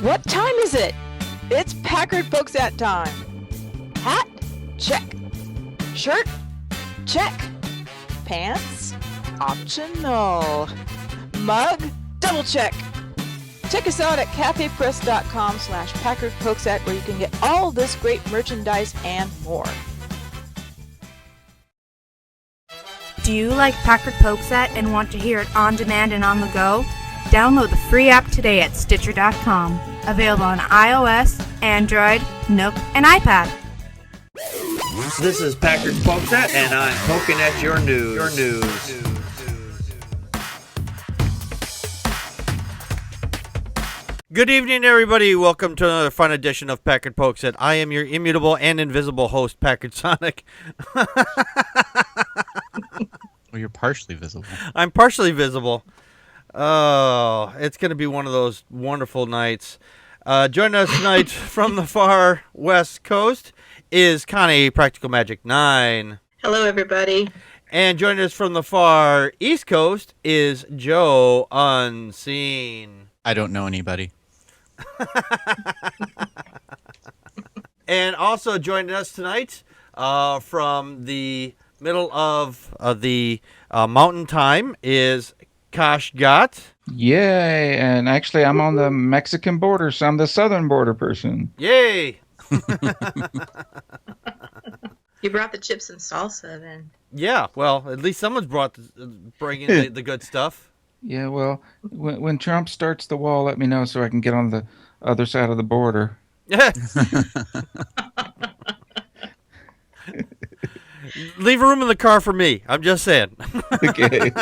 What time is it? It's Packard Folks at time. Hat? Check. Shirt? Check. Pants? Optional. Mug? Double check. Check us out at cafepress.com/PackardPokesat where you can get all this great merchandise and more. Do you like Packard Pokesat and want to hear it on demand and on the go? Download the free app today at Stitcher.com. Available on iOS, Android, Nook, and iPad. This is Packard Pokesat, and I'm poking at your news. Good evening, everybody. Welcome to another fun edition of Packard Pokesat. I am your immutable and invisible host, Packard Sonic. Well, you're partially visible. I'm partially visible. Oh, it's going to be one of those wonderful nights. Joining us tonight from the far west coast is Connie, Practical Magic 9. Hello, everybody. And joining us from the far east coast is Joe Unseen. I don't know anybody. And also joining us tonight from the middle of the mountain time is Kashgat. Yay, and actually I'm on the Mexican border, so I'm the southern border person. Yay! You brought the chips and salsa, then. Yeah, well, at least someone's bringing the good stuff. Yeah, well, when Trump starts the wall, let me know so I can get on the other side of the border. Leave a room in the car for me. I'm just saying. Okay.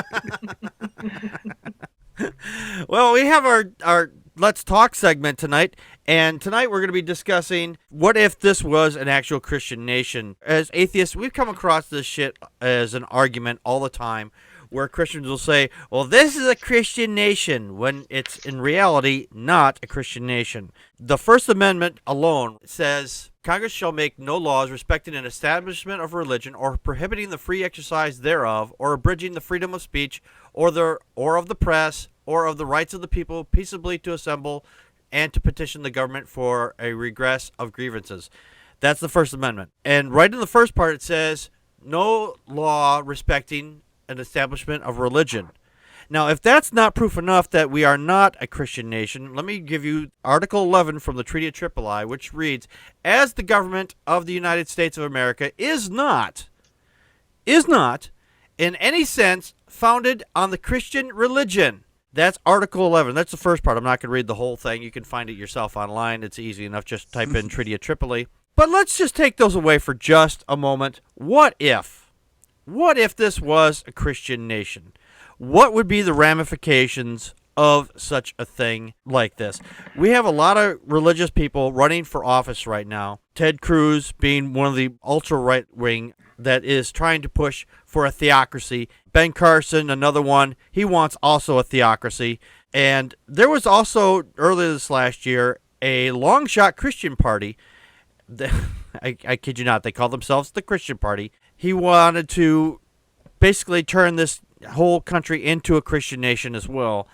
Well, we have our Let's Talk segment tonight, and tonight we're going to be discussing what if this was an actual Christian nation. As atheists, we've come across this shit as an argument all the time, where Christians will say, well, this is a Christian nation, when it's in reality not a Christian nation. The First Amendment alone says, Congress shall make no laws respecting an establishment of religion or prohibiting the free exercise thereof or abridging the freedom of speech or of the press or of the rights of the people peaceably to assemble and to petition the government for a redress of grievances. That's the First Amendment. And right in the first part it says, no law respecting an establishment of religion. Now, if that's not proof enough that we are not a Christian nation, let me give you Article 11 from the Treaty of Tripoli, which reads, as the government of the United States of America is not, in any sense, founded on the Christian religion. That's Article 11. That's the first part. I'm not going to read the whole thing. You can find it yourself online. It's easy enough. Just type in Treaty of Tripoli. But let's just take those away for just a moment. What if this was a Christian nation? What would be the ramifications of such a thing like this? We have a lot of religious people running for office right now. Ted Cruz being one of the ultra-right wing that is trying to push for a theocracy. Ben Carson, another one, he wants also a theocracy. And there was also, earlier this last year, a long-shot Christian party. I kid you not, they call themselves the Christian Party. He wanted to basically turn this whole country into a Christian nation as well.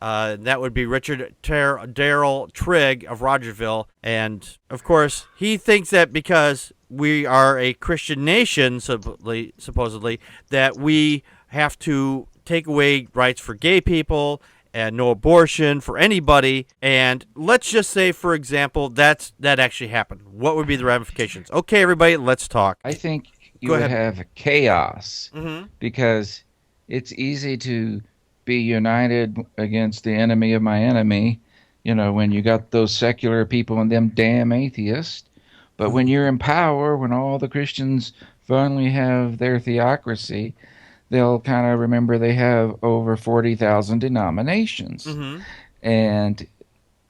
That would be Richard Darrell Trigg of Rogersville. And, of course, he thinks that because we are a Christian nation, supposedly, that we have to take away rights for gay people and no abortion for anybody. And let's just say, for example, that actually happened. What would be the ramifications? Okay, everybody, let's talk. I think you Go would ahead. have chaos because it's easy to be united against the enemy of my enemy, when you got those secular people and them damn atheists. But when you're in power, when all the Christians finally have their theocracy, they'll kind of remember they have over 40,000 denominations. And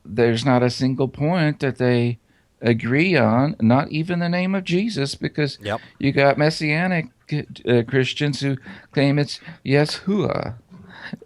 there's not a single point that they agree on, not even the name of Jesus, because you got Messianic Christians who claim it's Yeshua.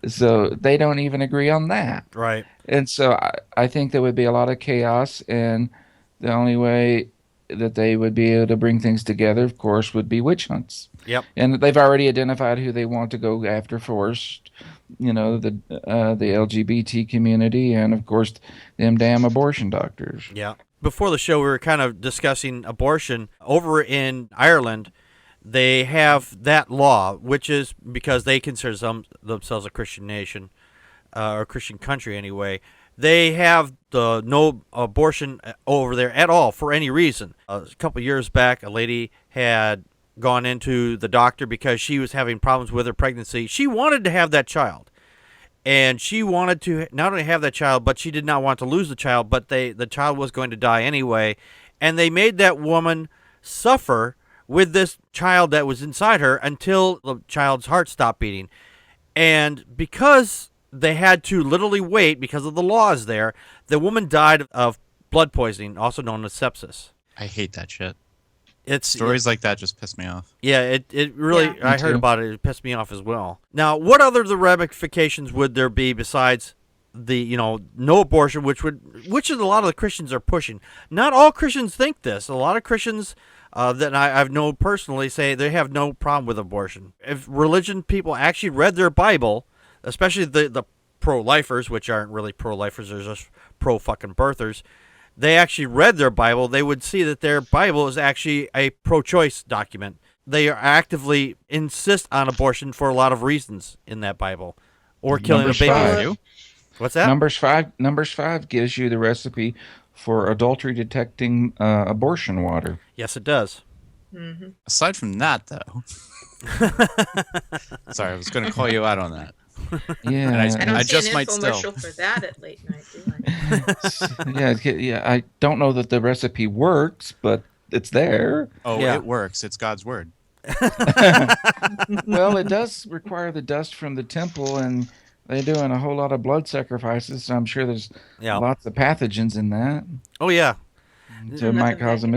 So they don't even agree on that. Right. And so I think there would be a lot of chaos, and the only way that they would be able to bring things together, of course, would be witch hunts. Yep. And they've already identified who they want to go after first. the LGBT community, and of course them damn abortion doctors. Yeah. Before the show, we were kind of discussing abortion. Over in Ireland, they have that law, which is because they consider themselves a Christian nation, or a Christian country anyway. They have the no abortion over there at all for any reason. A couple of years back, a lady had gone into the doctor because she was having problems with her pregnancy. She wanted to have that child. And she wanted to not only have that child, but she did not want to lose the child, but the child was going to die anyway. And they made that woman suffer with this child that was inside her until the child's heart stopped beating. And because they had to literally wait because of the laws there, the woman died of blood poisoning, also known as sepsis. I hate that shit. Stories like that just piss me off. Yeah, it really, Yeah. I heard about it. It pissed me off as well. Now, what other the ramifications would there be besides the, no abortion, which is a lot of the Christians are pushing? Not all Christians think this. A lot of Christians that I've known personally say they have no problem with abortion. If religion people actually read their Bible, especially the pro-lifers, which aren't really pro-lifers, they're just pro-fucking birthers, they actually read their Bible, they would see that their Bible is actually a pro-choice document. They actively insist on abortion for a lot of reasons in that Bible, or killing a baby. What's that? Numbers 5 gives you the recipe for adultery detecting abortion water. Yes, it does. Mm-hmm. Aside from that, though, sorry, I was going to call you out on that. Yeah, I don't I see just an might infomercial for that at late night, do I? yeah. I don't know that the recipe works, but it's there. Oh, Yeah. It works. It's God's word. Well, it does require the dust from the temple, and they're doing a whole lot of blood sacrifices. So I'm sure there's lots of pathogens in that. Oh yeah, So it might cause a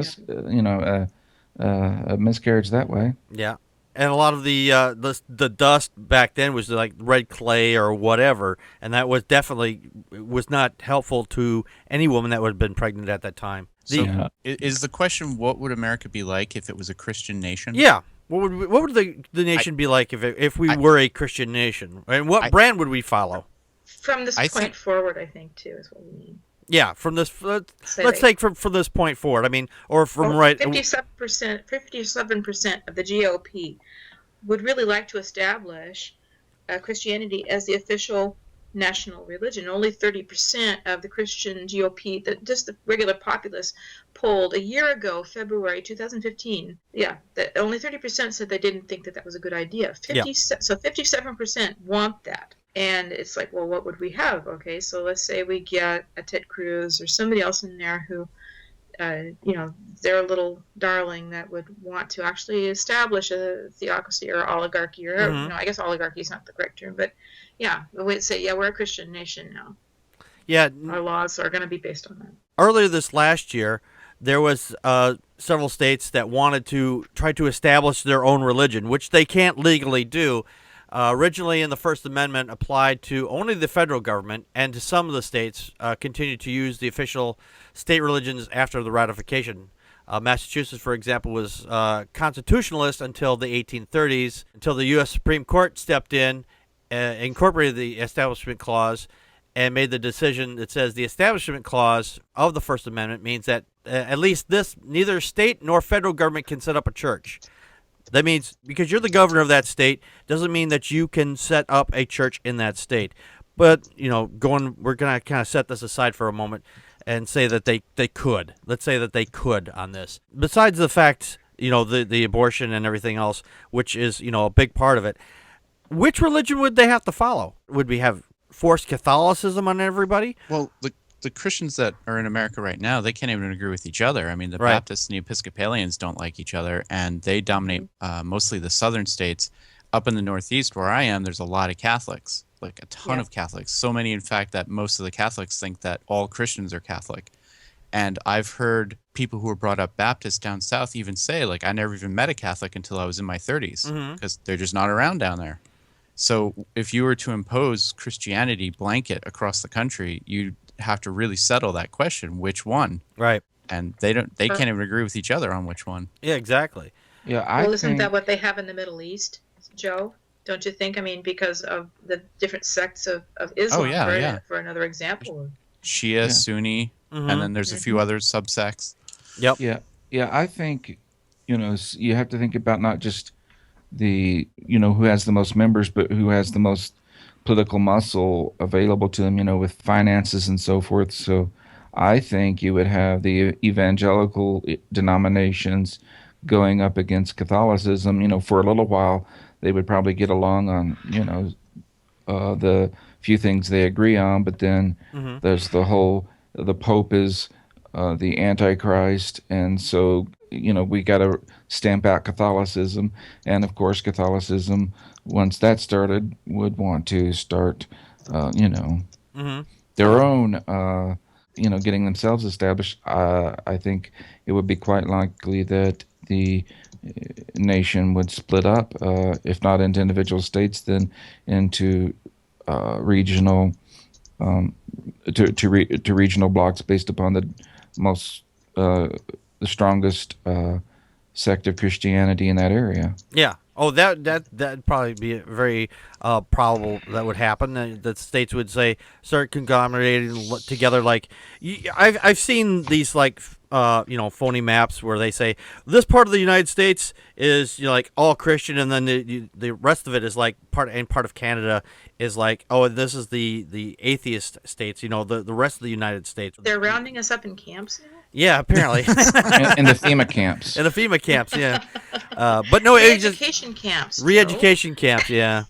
miscarriage that way. yeah. And a lot of the dust back then was like red clay or whatever, and that was definitely was not helpful to any woman that would have been pregnant at that time. So is the question, what would America be like if it was a Christian nation? Yeah. What would the nation be like if we were a Christian nation? And what brand would we follow? From this point forward, I think, too, is what we need. Yeah, from this, let's take from this point forward. I mean, or from 57% of the GOP would really like to establish Christianity as the official national religion. Only 30% of the Christian GOP, just the regular populace, polled a year ago, February 2015. Yeah, that only 30% said they didn't think that was a good idea. So 57% want that. And it's like, well, what would we have? Okay, so let's say we get a Ted Cruz or somebody else in there who, they're a little darling that would want to actually establish a theocracy or oligarchy, or I guess oligarchy is not the correct term, but yeah, we'd say, we're a Christian nation now. Yeah, our laws are going to be based on that. Earlier this last year, there was several states that wanted to try to establish their own religion, which they can't legally do. Originally, in the First Amendment, applied to only the federal government, and to some of the states continued to use the official state religions after the ratification. Massachusetts, for example, was constitutionalist until the 1830s, until the U.S. Supreme Court stepped in, incorporated the Establishment Clause, and made the decision that says the Establishment Clause of the First Amendment means that at least neither state nor federal government can set up a church. That means because you're the governor of that state doesn't mean that you can set up a church in that state. But, we're going to kind of set this aside for a moment and say that they could. Let's say that they could on this. Besides the fact, the abortion and everything else, which is, a big part of it, which religion would they have to follow? Would we have forced Catholicism on everybody? Well, the Christians that are in America right now, they can't even agree with each other. I mean, the Baptists and the Episcopalians don't like each other, and they dominate mostly the southern states. Up in the Northeast, where I am, there's a lot of Catholics, like a ton of Catholics. So many, in fact, that most of the Catholics think that all Christians are Catholic. And I've heard people who were brought up Baptist down south even say, like, I never even met a Catholic until I was in my 30s, because they're just not around down there. So if you were to impose Christianity blanket across the country, you'd have to really settle that question, which one? Right. And they can't even agree with each other on which one. Yeah, exactly. Yeah, isn't that what they have in the Middle East, Joe? Don't you think? I mean, because of the different sects of Islam, for another example. Shia, Sunni, and then there's a few other subsects. Yep. Yeah. I think, you have to think about not just the, who has the most members, but who has the most political muscle available to them, with finances and so forth. So I think you would have the evangelical denominations going up against Catholicism. For a little while, they would probably get along on, the few things they agree on, but then there's the Pope is the Antichrist, and so we got to stamp out Catholicism, and of course Catholicism, once that started, would want to start, their own, getting themselves established. I think it would be quite likely that the nation would split up, if not into individual states, then into regional to regional blocks based upon the strongest sect of Christianity in that area. Yeah. Oh, that'd probably be very probable that would happen. That states would start conglomerating together. Like I've seen these phony maps where they say this part of the United States is all Christian, and then the rest of it is part of Canada is this is the atheist states. The rest of the United States. They're rounding us up in camps now? Yeah, apparently. in the FEMA camps. In the FEMA camps, yeah. But no, re-education camps. Re-education camps, yeah.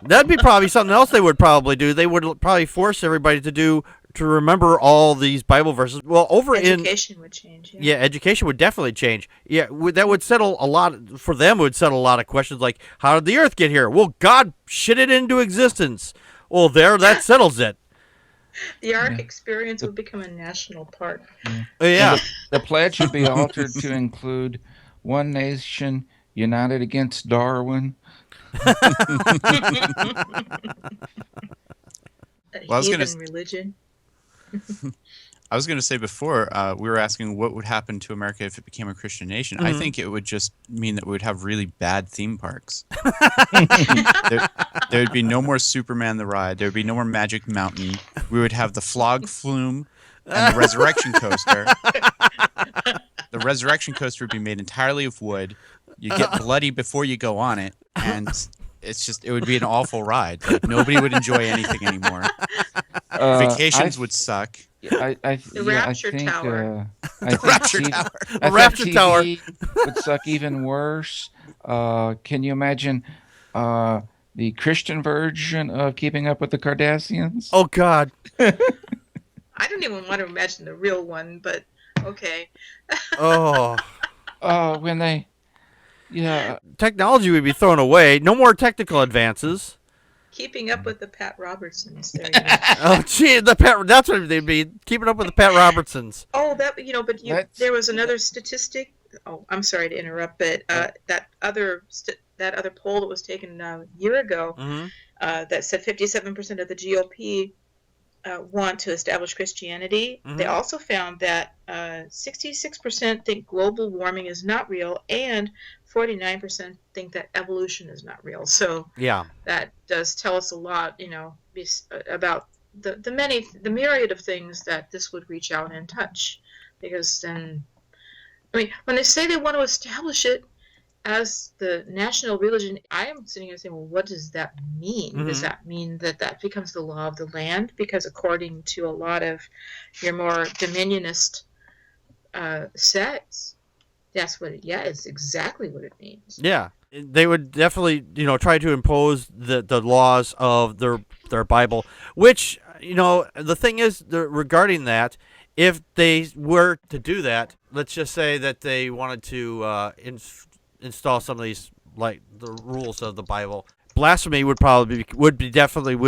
That'd be probably something else they would probably do. They would probably force everybody to remember all these Bible verses. Well, education would change. Yeah, education would definitely change. Yeah, that would settle a lot for them. Would settle a lot of questions like, how did the Earth get here? Well, God shit it into existence. Well, that settles it. The Ark experience would become a national park. Yeah. The pledge should be altered to include one nation united against Darwin. Religion. I was going to say before, we were asking what would happen to America if it became a Christian nation. I think it would just mean that we would have really bad theme parks. There would be no more Superman the Ride. There would be no more Magic Mountain. We would have the Flog Flume and the Resurrection Coaster. The Resurrection Coaster would be made entirely of wood. You get bloody before you go on it, and it would be an awful ride. Nobody would enjoy anything anymore. Vacations would suck. The Rapture Tower. The Rapture Tower would suck even worse. Can you imagine the Christian version of Keeping Up with the Kardashians? Oh, God. I don't even want to imagine the real one, but okay. When they... Yeah. Technology would be thrown away. No more technical advances. Keeping Up with the Pat Robertsons. There you go. Oh, gee, that's what they'd be. Keeping Up with the Pat Robertsons. Oh, there was another statistic. Oh, I'm sorry to interrupt, but that other poll that was taken a year ago that said 57% of the GOP want to establish Christianity. They also found that 66% think global warming is not real, and 49% think that evolution is not real. So yeah, that does tell us a lot, about the myriad of things that this would reach out and touch. Because then, when they say they want to establish it as the national religion, I am sitting here saying, well, what does that mean? Does that mean that becomes the law of the land? Because according to a lot of your more dominionist sects, it's exactly what it means. Yeah. They would definitely, try to impose the laws of their Bible, which, the thing is regarding that, if they were to do that, let's just say that they wanted to install some of these, like the rules of the Bible. Blasphemy would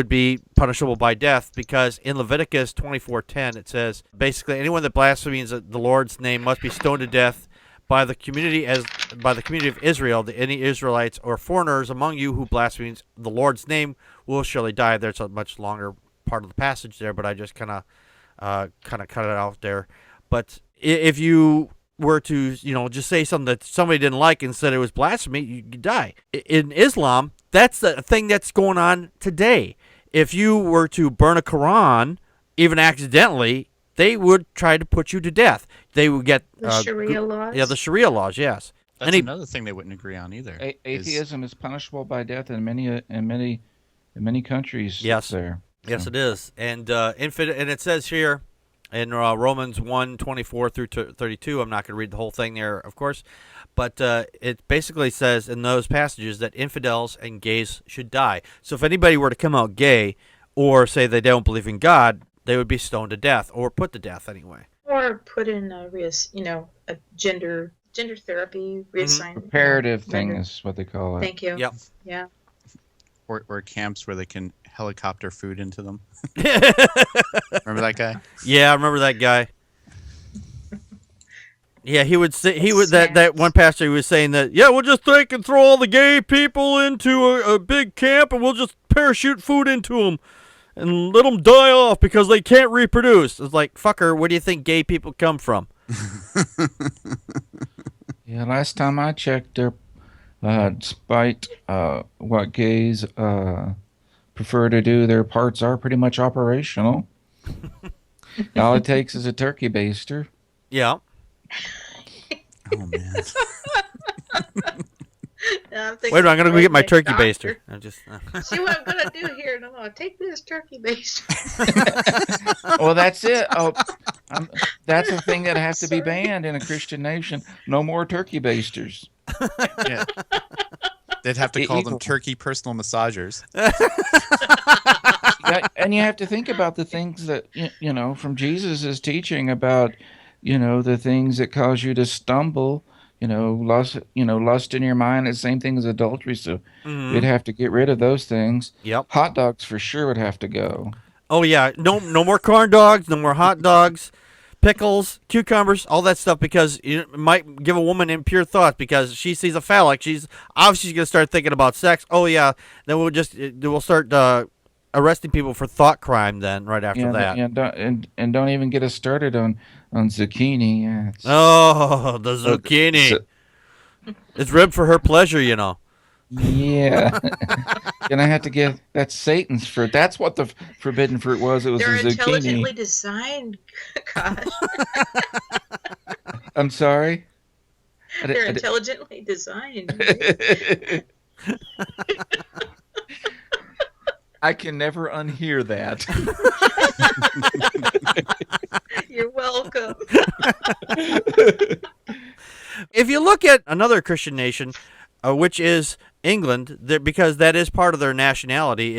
be punishable by death, because in Leviticus 24:10 it says basically anyone that blasphemes the Lord's name must be stoned to death by the community of Israel. Any Israelites or foreigners among you who blasphemes the Lord's name will surely die. There's a much longer part of the passage there, but I just kind of cut it out there. But if you were to, just say something that somebody didn't like and said it was blasphemy, you die. In Islam, That's the thing that's going on today. If you were to burn a Quran, even accidentally, they would try to put you to death. They would get The Sharia laws? Yeah, the Sharia laws, yes. That's another thing they wouldn't agree on either. Atheism is punishable by death in many countries. Yes. There. Yes, So. it is. And and it says here in Romans 1:24 through 32, I'm not going to read the whole thing there, of course, but it basically says in those passages that infidels and gays should die. So if anybody were to come out gay or say they don't believe in God, they would be stoned to death or put to death anyway. Or put in a gender therapy, reassigned. Comparative thing is what they call it. Thank you. Yep. Yeah. Or camps where they can helicopter food into them. Remember that guy? Yeah, I remember that guy. Yeah, he would say that one pastor, he was saying that, yeah, we'll just take and throw all the gay people into a big camp and we'll just parachute food into them and let them die off because they can't reproduce. It's like, fucker, where do you think gay people come from? Yeah, last time I checked, despite what gays prefer to do, their parts are pretty much operational. All it takes is a turkey baster. Yeah. Oh, man. Wait a minute, I'm going to go get my turkey baster. I'm just, See what I'm going to do here? No, take this turkey baster. Well, that's it. Oh, that's a thing that has to be banned in a Christian nation. No more turkey basters. Yeah. They'd have to call them turkey personal massagers. Yeah, and you have to think about the things that, from Jesus' teaching about, the things that cause you to stumble. Lust in your mind is the same thing as adultery. So we'd have to get rid of those things. Yep. Hot dogs for sure would have to go. Oh yeah, no more corn dogs, no more hot dogs, pickles, cucumbers, all that stuff, because it might give a woman impure thoughts because she sees a phallic. She's obviously going to start thinking about sex. Oh yeah, then we'll start arresting people for thought crime. Then right after that, and don't even get us started on zucchini. Yeah, oh, the zucchini. It's ribbed for her pleasure, Yeah. Gonna have to get that's Satan's fruit. That's what the forbidden fruit was. It was They're a zucchini. intelligently designed. Gosh. I'm sorry. They're intelligently designed. I can never unhear that. You're welcome. If you look at another Christian nation, which is England, because that is part of their nationality,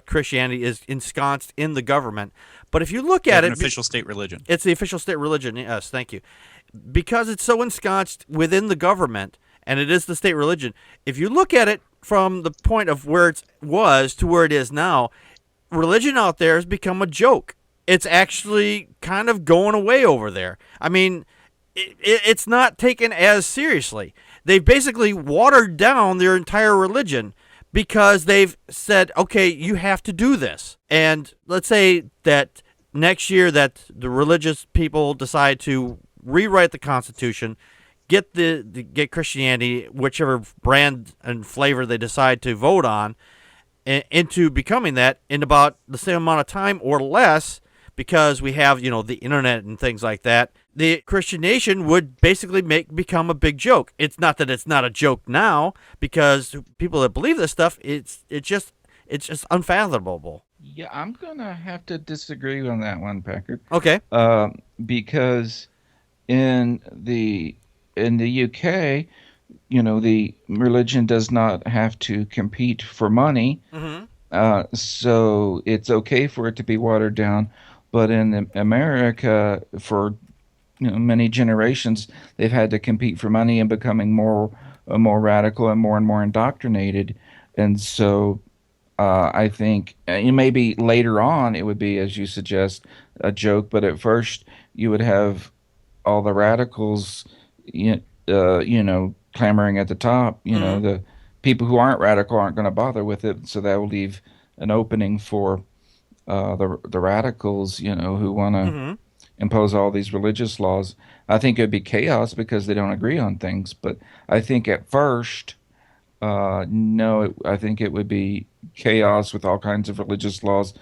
Christianity is ensconced in the government. But if you look at it, an official state religion. It's the official state religion. Yes, thank you. Because it's so ensconced within the government, and it is the state religion. If you look at it from the point of where it was to where it is now, religion out there has become a joke. It's actually kind of going away over there. I mean, it's not taken as seriously. They've basically watered down their entire religion because they've said, okay, you have to do this. And let's say that next year that the religious people decide to rewrite the Constitution, get Christianity, whichever brand and flavor they decide to vote on, into becoming that in about the same amount of time or less, because we have, the internet and things like that. The Christian nation would basically become a big joke. It's not that it's not a joke now, because people that believe this stuff, it's just unfathomable. Yeah, I'm gonna have to disagree on that one, Packard. Okay. Because in the UK, the religion does not have to compete for money, so it's okay for it to be watered down. But in America, for many generations, they've had to compete for money and becoming more radical and more indoctrinated. And so I think maybe later on it would be, as you suggest, a joke. But at first you would have all the radicals, clamoring at the top. The people who aren't radical aren't going to bother with it. So that will leave an opening for the radicals, who want to impose all these religious laws. I think it would be chaos because they don't agree on things. But I think at first No, I think it would be chaos with all kinds of religious laws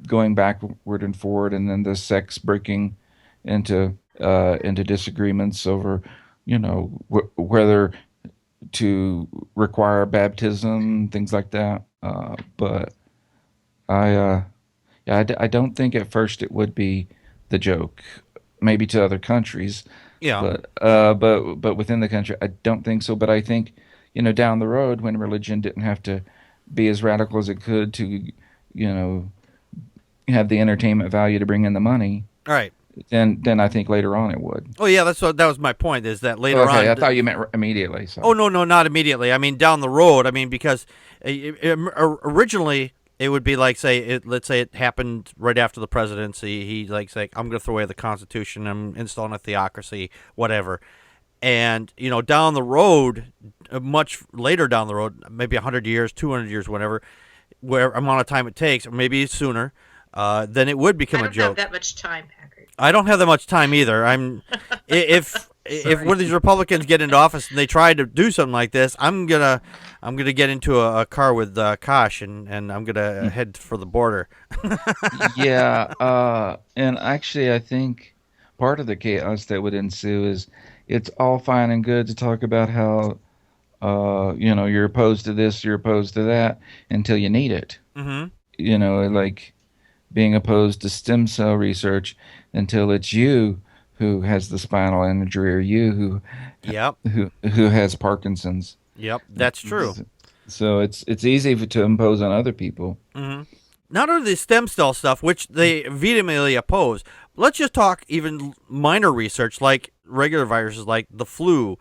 going backward and forward, and then the sects breaking into disagreements over, whether to require baptism, things like that. But I don't think at first it would be the joke. Maybe to other countries, Yeah. but within the country, I don't think so. But I think, down the road when religion didn't have to be as radical as it could to, have the entertainment value to bring in the money, All right. then I think later on it would. Oh yeah, that was my point. Is that later on? Okay, I thought you meant immediately. So. Oh no, not immediately. I mean down the road. I mean because originally it would be like let's say it happened right after the presidency. He like say I'm going to throw away the Constitution. I'm installing a theocracy, whatever. And down the road, much later down the road, maybe 100 years, 200 years, whatever, where amount of time it takes, or maybe sooner, then it would become a joke. I don't have that much time, Packard. I don't have that much time either. If one of these Republicans get into office and they try to do something like this, I'm gonna get into a car with Kosh and I'm gonna head for the border. Yeah, and actually, I think part of the chaos that would ensue is it's all fine and good to talk about how you're opposed to this, you're opposed to that until you need it. Mm-hmm. Like being opposed to stem cell research until it's you who has the spinal injury or you who has Parkinson's. Yep, that's true. So it's easy to impose on other people. Mm-hmm. Not only the stem cell stuff, which they vehemently oppose. Let's just talk even minor research like regular viruses like the flu,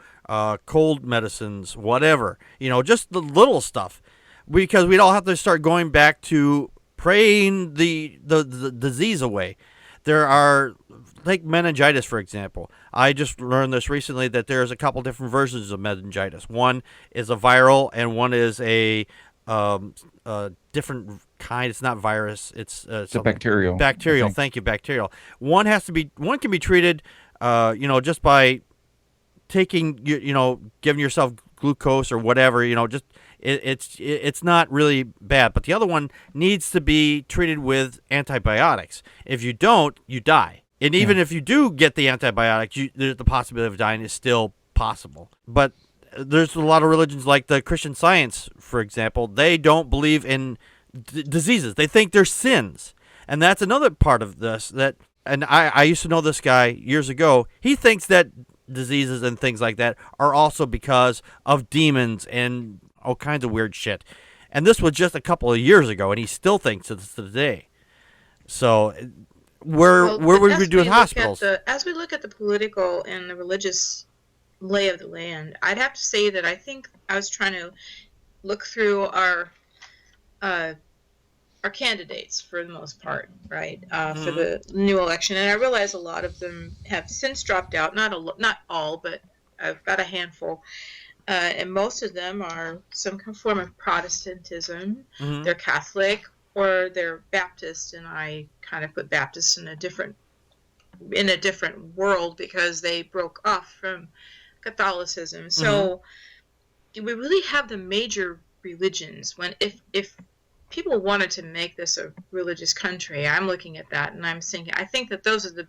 cold medicines, whatever. Just the little stuff. Because we'd all have to start going back to praying the disease away. There are, like meningitis, for example. I just learned this recently that there's a couple different versions of meningitis. One is a viral, and one is a different kind. It's not virus. It's a bacterial. Bacterial. Thank you, bacterial. One can be treated, just by taking, giving yourself glucose or whatever. Just it's not really bad. But the other one needs to be treated with antibiotics. If you don't, you die. And even if you do get the antibiotics, the possibility of dying is still possible. But there's a lot of religions like the Christian Science, for example. They don't believe in diseases. They think they're sins. And that's another part of this. And I used to know this guy years ago. He thinks that diseases and things like that are also because of demons and all kinds of weird shit. And this was just a couple of years ago, and he still thinks it's today. So where would we do with hospitals? As we look at the political and the religious lay of the land, I'd have to say that I think I was trying to look through our candidates for the most part, right, for the new election, and I realize a lot of them have since dropped out. Not all, but I've got a handful, and most of them are some form of Protestantism. Mm-hmm. They're Catholic or they're Baptist, and I kind of put Baptists in a different world because they broke off from Catholicism. So we really have the major religions. If people wanted to make this a religious country, I'm looking at that and I'm thinking, I think that those are the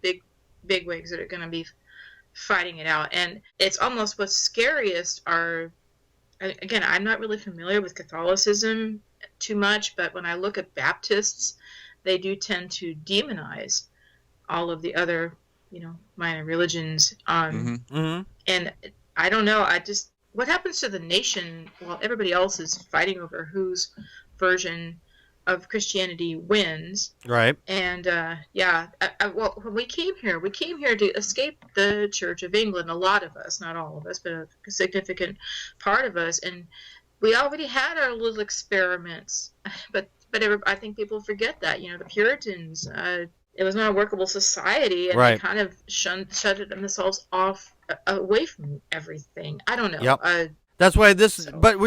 big wigs that are going to be fighting it out. And it's almost what's scariest are, again, I'm not really familiar with Catholicism too much, but when I look at Baptists, they do tend to demonize all of the other, minor religions. And I don't know, what happens to the nation while everybody else is fighting over whose version of Christianity wins? Right. And well, when we came here to escape the Church of England. A lot of us, not all of us, but a significant part of us, and we already had our little experiments. But I think people forget that. The Puritans. It was not a workable society, and they kind of shut themselves off away from everything. I don't know. Yep. That's why but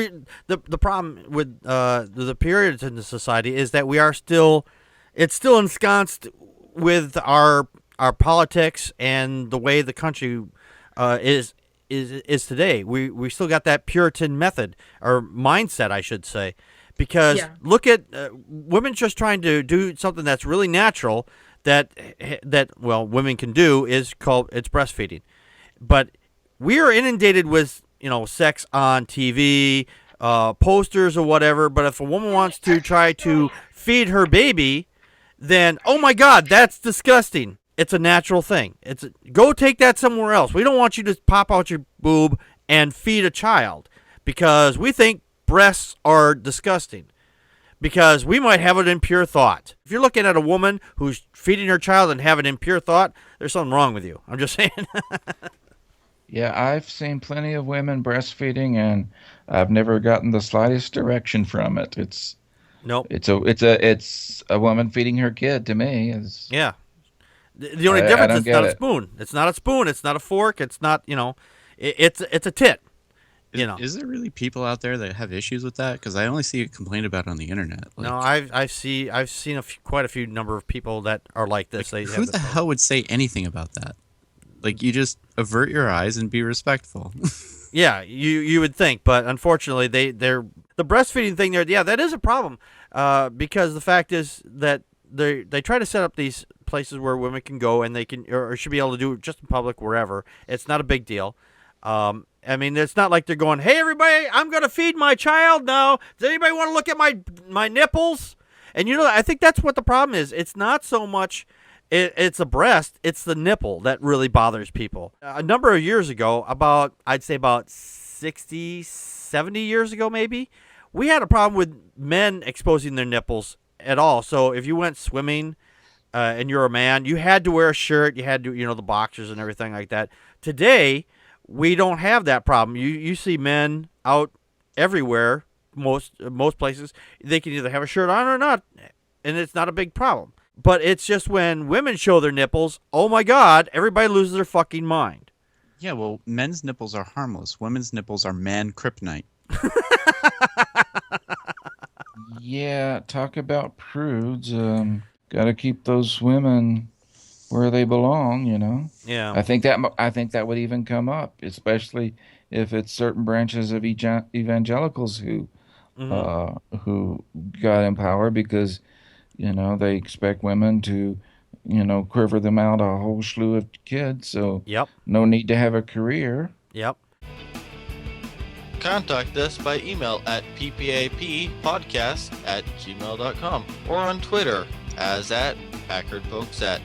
the problem with the Puritan society is that it's still ensconced with our politics and the way the country is is today. We still got that Puritan method or mindset, I should say, because look at women just trying to do something that's really natural that women can do it's breastfeeding, but we are inundated with sex on TV, posters or whatever. But if a woman wants to try to feed her baby, then oh my God, that's disgusting. It's a natural thing. Go take that somewhere else. We don't want you to pop out your boob and feed a child because we think breasts are disgusting because we might have an impure thought. If you're looking at a woman who's feeding her child and have an impure thought, there's something wrong with you. I'm just saying. Yeah, I've seen plenty of women breastfeeding, and I've never gotten the slightest direction from it. Nope. It's a woman feeding her kid to me. Yeah. The only difference is it's not a spoon. It's not a spoon. It's not a fork. It's not, it's a tit. Is there really people out there that have issues with that? Because I only see it complained about on the internet. No, I've seen quite a few number of people that are like this. Who the hell would say anything about that? Like, you just avert your eyes and be respectful. Yeah, you would think, but unfortunately, the breastfeeding thing there. Yeah, that is a problem because the fact is that they try to set up these places where women can go and they can or should be able to do it just in public wherever. It's not a big deal. I mean, it's not like they're going, "Hey, everybody, I'm going to feed my child now. Does anybody want to look at my nipples?" And I think that's what the problem is. It's not so much it's a breast, it's the nipple that really bothers people. A number of years ago, I'd say about 60, 70 years ago maybe, we had a problem with men exposing their nipples at all. So if you went swimming and you're a man, you had to wear a shirt, you had to, the boxers and everything like that. Today, we don't have that problem. You see men out everywhere, most places. They can either have a shirt on or not, and it's not a big problem. But it's just when women show their nipples, oh my God, everybody loses their fucking mind. Yeah, well, men's nipples are harmless. Women's nipples are man kryptonite. Yeah, talk about prudes. Got to keep those women where they belong, Yeah. I think that would even come up, especially if it's certain branches of evangelicals who got in power because they expect women to quiver them out a whole slew of kids, so Yep. no need to have a career. Yep. Contact us by email at ppappodcast@gmail.com or on Twitter as @PackardPokesat.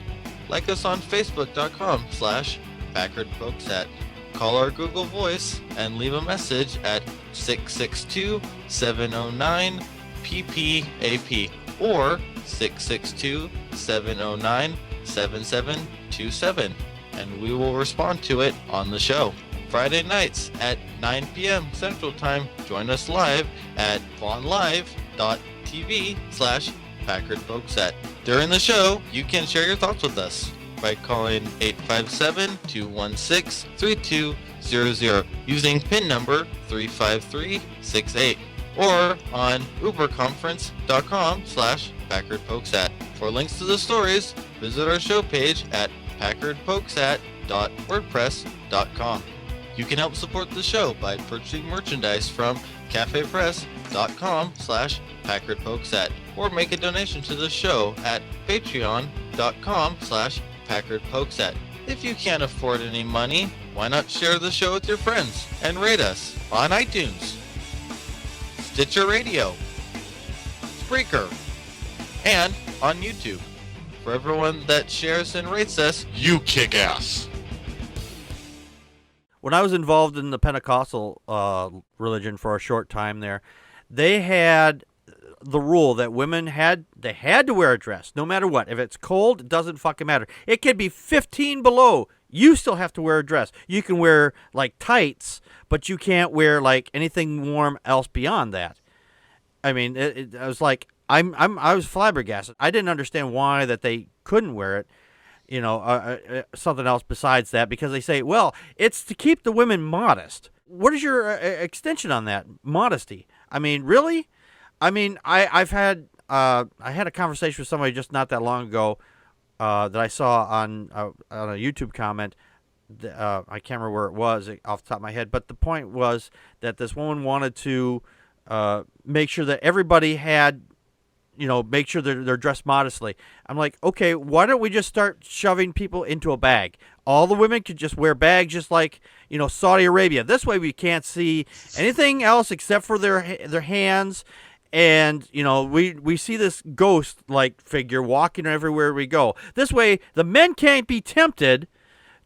Like us on Facebook.com/PackardPokesat. Call our Google Voice and leave a message at 662-709-PPAP or 662-709-7727, and we will respond to it on the show. Friday nights at 9 p.m. Central Time. Join us live at vonlive.tv/PackardPokesat. During the show, you can share your thoughts with us by calling 857-216-3200 using PIN number 35368 or on uberconference.com/PackardPokesat. For links to the stories, visit our show page at packardpokesat.wordpress.com. You can help support the show by purchasing merchandise from cafepress.com/PackardPokesat or make a donation to the show at patreon.com/PackardPokesat. If you can't afford any money, why not share the show with your friends and rate us on iTunes, Stitcher Radio, Spreaker, and on YouTube. For everyone that shares and rates us, you kick ass. When I was involved in the Pentecostal religion for a short time there, they had the rule that women had to wear a dress no matter what. If it's cold, it doesn't fucking matter. It could be 15 below. You still have to wear a dress. You can wear like tights, but you can't wear like anything warm else beyond that. I mean, I was like, I was flabbergasted. I didn't understand why that they couldn't wear it. Something else besides that, because they say, well, it's to keep the women modest. What is your extension on that? Modesty. I mean, really? I mean, I had a conversation with somebody just not that long ago that I saw on a YouTube comment I can't remember where it was off the top of my head, but the point was that this woman wanted to make sure that everybody had, make sure they're dressed modestly. I'm like, okay, why don't we just start shoving people into a bag? All the women could just wear bags, just like Saudi Arabia. This way, we can't see anything else except for their hands. And, we see this ghost-like figure walking everywhere we go. This way, the men can't be tempted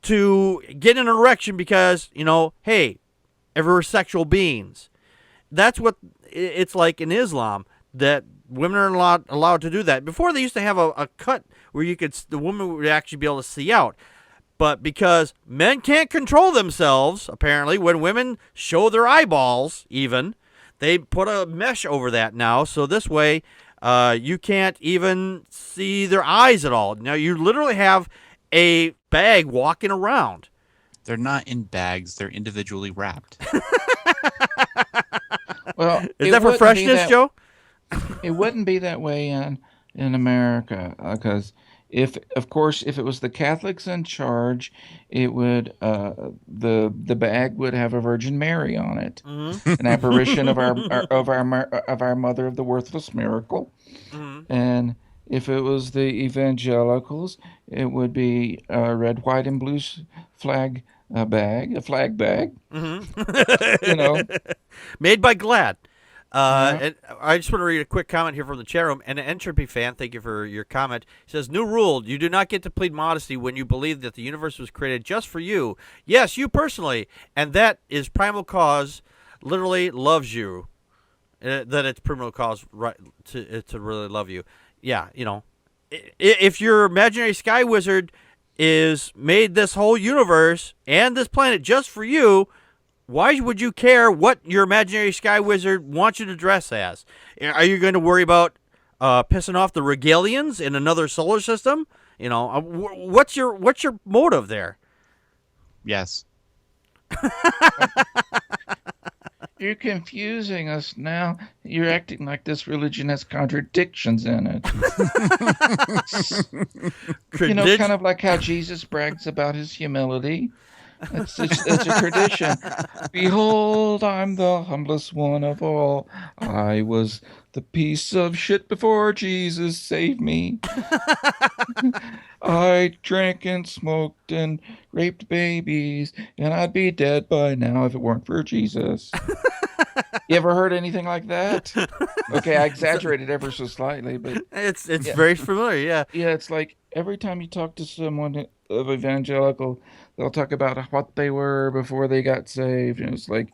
to get an erection because, hey, we're sexual beings. That's what it's like in Islam, that women are allowed to do that. Before, they used to have a cut where the woman would actually be able to see out. But because men can't control themselves, apparently, when women show their eyeballs even, they put a mesh over that now. So this way, you can't even see their eyes at all. Now, you literally have a bag walking around. They're not in bags. They're individually wrapped. Well, is that for freshness, Joe? It wouldn't be that way in America, because if it was the Catholics in charge, it would the bag would have a Virgin Mary on it, an apparition of our Mother of the Worthless Miracle, and if it was the evangelicals, it would be a red, white, and blue flag bag, a flag bag, made by Glad. And I just want to read a quick comment here from the chat room. And an Entropy fan, thank you for your comment. He says, new rule, you do not get to plead modesty when you believe that the universe was created just for you. Yes, you personally. And that is primal cause literally loves you. That it's primal cause right to really love you. Yeah, if your imaginary sky wizard is made this whole universe and this planet just for you, why would you care what your imaginary sky wizard wants you to dress as? Are you going to worry about pissing off the Regalians in another solar system? What's your motive there? Yes. You're confusing us now. You're acting like this religion has contradictions in it. Kind of like how Jesus brags about his humility. It's a tradition. Behold, I'm the humblest one of all. I was the piece of shit before Jesus saved me. I drank and smoked and raped babies, and I'd be dead by now if it weren't for Jesus. You ever heard anything like that? Okay, I exaggerated ever so slightly, but it's very familiar. Yeah. Yeah, it's like every time you talk to someone of evangelical, they'll talk about what they were before they got saved, and it's like,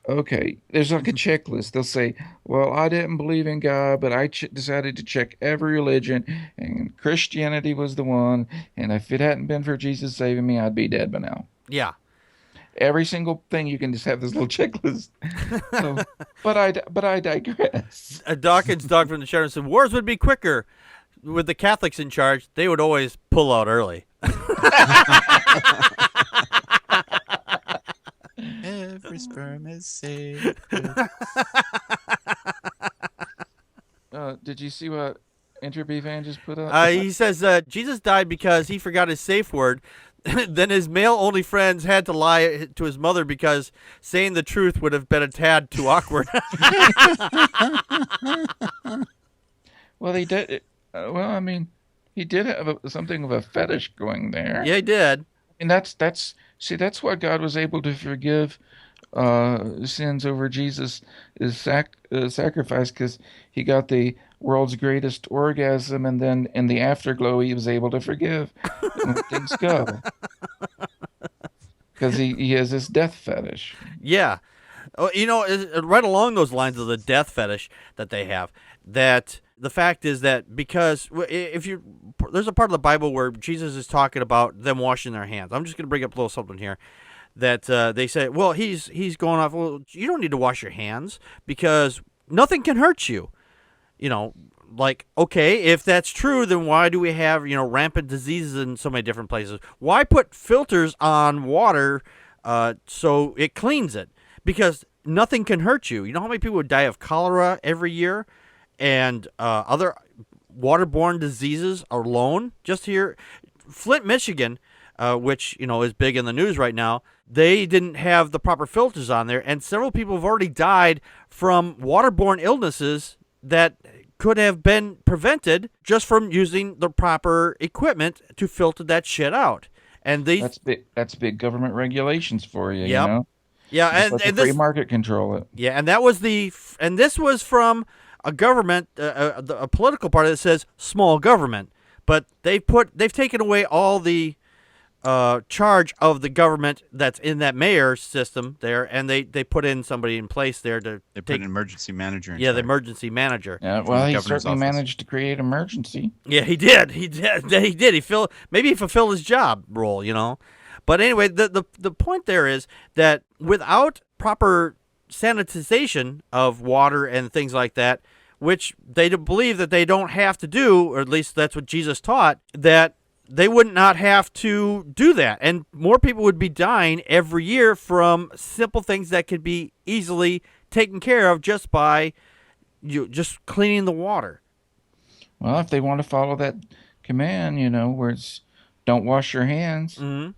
okay, there's like a checklist. They'll say, well, I didn't believe in God, but I decided to check every religion, and Christianity was the one, and if it hadn't been for Jesus saving me, I'd be dead by now. Yeah. Every single thing, you can just have this little checklist. So, but I digress. Dawkins Dog from the Shadow said, wars would be quicker. With the Catholics in charge, they would always pull out early. Every sperm is saved. Did you see what Entropy Fan just put up? He says Jesus died because he forgot his safe word. Then his male-only friends had to lie to his mother because saying the truth would have been a tad too awkward. Well, he did. He did have something of a fetish going there. Yeah, he did. And that's why God was able to forgive sins over Jesus' sacrifice, because he got the world's greatest orgasm, and then in the afterglow he was able to forgive and let things go. Because he has this death fetish. Yeah. Right along those lines of the death fetish that they have, that the fact is that because there's a part of the Bible where Jesus is talking about them washing their hands. I'm just going to bring up a little something here. That they say, well, he's going off, well, you don't need to wash your hands because nothing can hurt you. Okay, if that's true, then why do we have, rampant diseases in so many different places? Why put filters on water so it cleans it? Because nothing can hurt you. You know how many people would die of cholera every year and other waterborne diseases alone? Just here, Flint, Michigan, which is big in the news right now. They didn't have the proper filters on there, and several people have already died from waterborne illnesses that could have been prevented just from using the proper equipment to filter that shit out. And that's big government regulations for you. Yep. You know. Yeah, and free market control it. Yeah, and this was from a government, a political party that says small government, but they've taken away all the charge of the government that's in that mayor system there, and they put in somebody in place there to put an emergency manager. The emergency manager. Yeah, well, he certainly managed to create emergency. Yeah, he did. He fulfilled his job role, But anyway, the point there is that without proper sanitization of water and things like that, which they believe that they don't have to do, or at least that's what Jesus taught, that they would not have to do that. And more people would be dying every year from simple things that could be easily taken care of just by just cleaning the water. Well, if they want to follow that command, where it's don't wash your hands. Mm-hmm.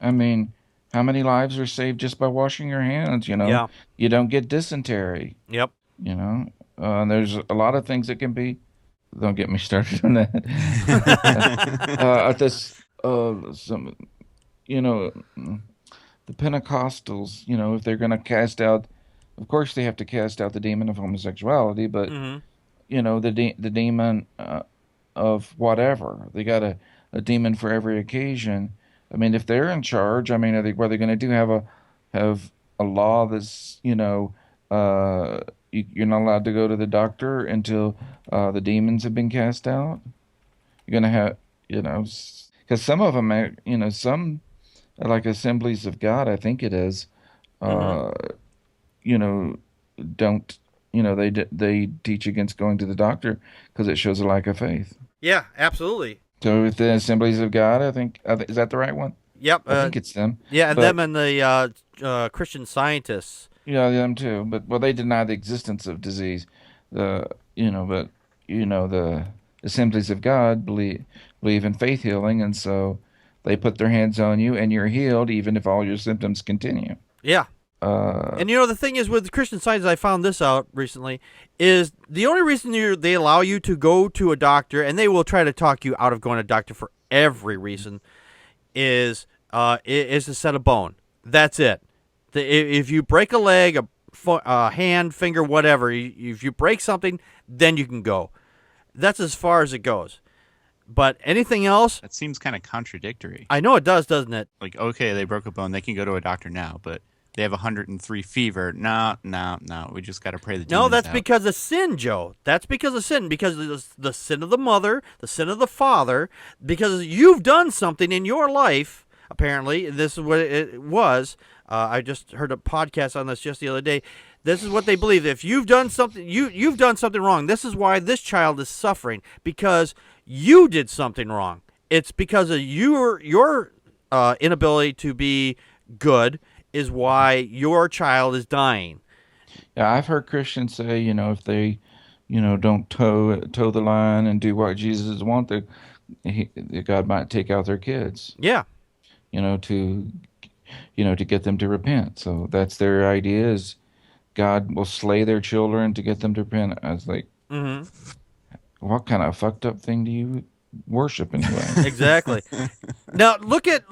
I mean, how many lives are saved just by washing your hands? Yeah. You don't get dysentery. Yep. There's a lot of things that can be. Don't get me started on that. The Pentecostals, if they're going to cast out, of course they have to cast out the demon of homosexuality, but the demon of whatever. They got a demon for every occasion. I mean, if they're in charge, I mean, are they going to do have a law that's you're not allowed to go to the doctor until the demons have been cast out? You're going to have, because some of them, some like Assemblies of God, I think it is, don't, they teach against going to the doctor because it shows a lack of faith. Yeah, absolutely. So with the Assemblies of God, I think is that the right one? Yep. I think it's them. Yeah, and them and the Christian Scientists. Yeah, them too. But they deny the existence of disease. The Assemblies of God believe in faith healing, and so they put their hands on you and you're healed even if all your symptoms continue. Yeah. And the thing is with Christian Science, I found this out recently, is the only reason they allow you to go to a doctor, and they will try to talk you out of going to a doctor for every reason, is a set of bone. That's it. If you break a leg, a hand, finger, whatever, if you break something, then you can go. That's as far as it goes. But anything else? That seems kind of contradictory. I know it does, doesn't it? Like, okay, they broke a bone, they can go to a doctor now, but they have 103 fever. No. We just got to pray the demons No, that's out. because of sin, Joe. That's because of sin. Because of the sin of the mother, the sin of the father. Because you've done something in your life. Apparently, this is what it was. I just heard a podcast on this just the other day. This is what they believe. If you've done something, you've done something wrong. This is why this child is suffering, because you did something wrong. It's because of your inability to be good is why your child is dying. Yeah, I've heard Christians say, if they, don't toe the line and do what Jesus wants, God might take out their kids. Yeah. To get them to repent. So that's their idea, is God will slay their children to get them to repent. I was like, what kind of fucked up thing do you worship anyway? Exactly. Now look at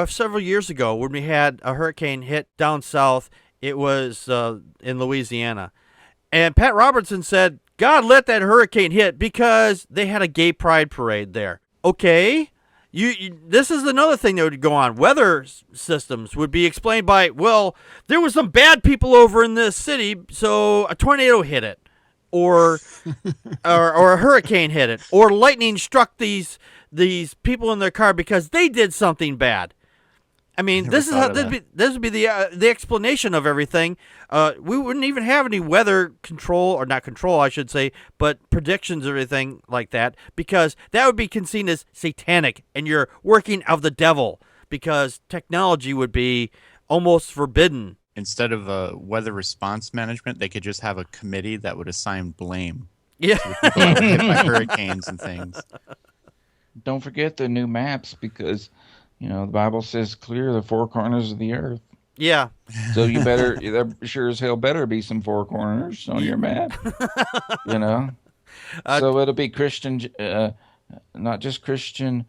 several years ago when we had a hurricane hit down south. It was in Louisiana, and Pat Robertson said God let that hurricane hit because they had a gay pride parade there. Okay. This is another thing that would go on. Weather systems would be explained by, well, there was some bad people over in this city, so a tornado hit it, or a hurricane hit it, or lightning struck these people in their car because they did something bad. I mean, this would be the explanation of everything. We wouldn't even have any weather control, or not control, I should say, but predictions or anything like that, because that would be seen as satanic, and you're working of the devil, because technology would be almost forbidden. Instead of weather response management, they could just have a committee that would assign blame. Yeah. To the people hit by hurricanes and things. Don't forget the new maps, because The Bible says clear the four corners of the earth. Yeah. So you better, there sure as hell better be some four corners on your map. So it'll be Christian, not just Christian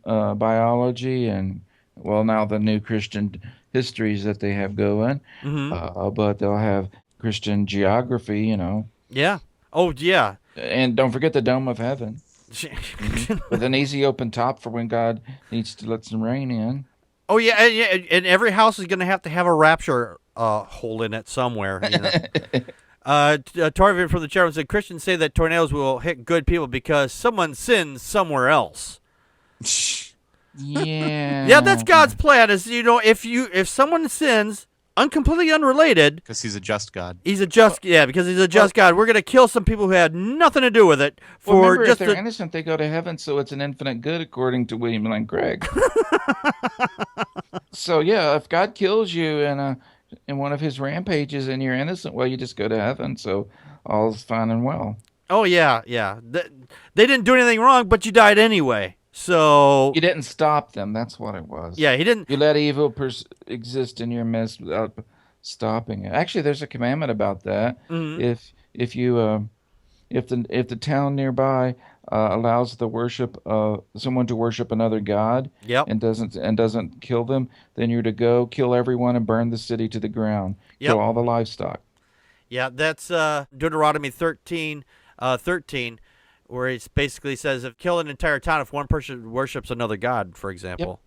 biology and, well, now the new Christian histories that they have going, but they'll have Christian geography, Yeah. Oh, yeah. And don't forget the Dome of Heaven. With an easy open top for when God needs to let some rain in. Oh, yeah. And every house is going to have a rapture hole in it somewhere. Torvin from the chairman said, Christians say that tornadoes will hit good people because someone sins somewhere else. Yeah. Yeah, that's God's plan. Is if someone sins, completely unrelated, because he's a just God. Because he's a just God. We're gonna kill some people who had nothing to do with it remember, if they're innocent, they go to heaven, so it's an infinite good, according to William Lane Craig. So yeah, if God kills you in one of his rampages and you're innocent, well, you just go to heaven. So all's fine and well. Oh yeah. They didn't do anything wrong, but you died anyway. So you didn't stop them. That's what it was. Yeah, he didn't. You let evil exist in your midst without stopping it. Actually, there's a commandment about that. Mm-hmm. If the town nearby allows someone to worship another god, and doesn't kill them, then you're to go kill everyone and burn the city to the ground. Kill all the livestock. Yeah, that's Deuteronomy 13:13. Where it basically says, if kill an entire town if one person worships another god, for example.